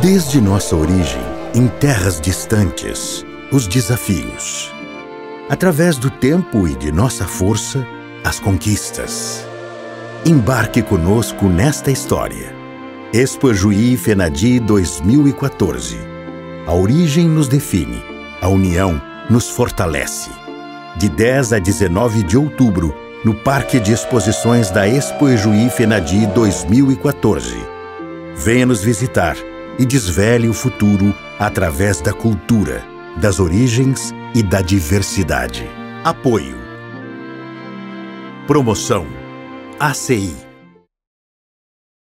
Desde nossa origem, em terras distantes, os desafios. Através do tempo e de nossa força, as conquistas. Embarque conosco nesta história. Expo Juí FENADI 2014. A origem nos define, a união nos fortalece. De 10 a 19 de outubro, no Parque de Exposições da Expo Juí FENADI 2014. Venha nos visitar e desvele o futuro através da cultura, das origens e da diversidade. Apoio. Promoção ACI.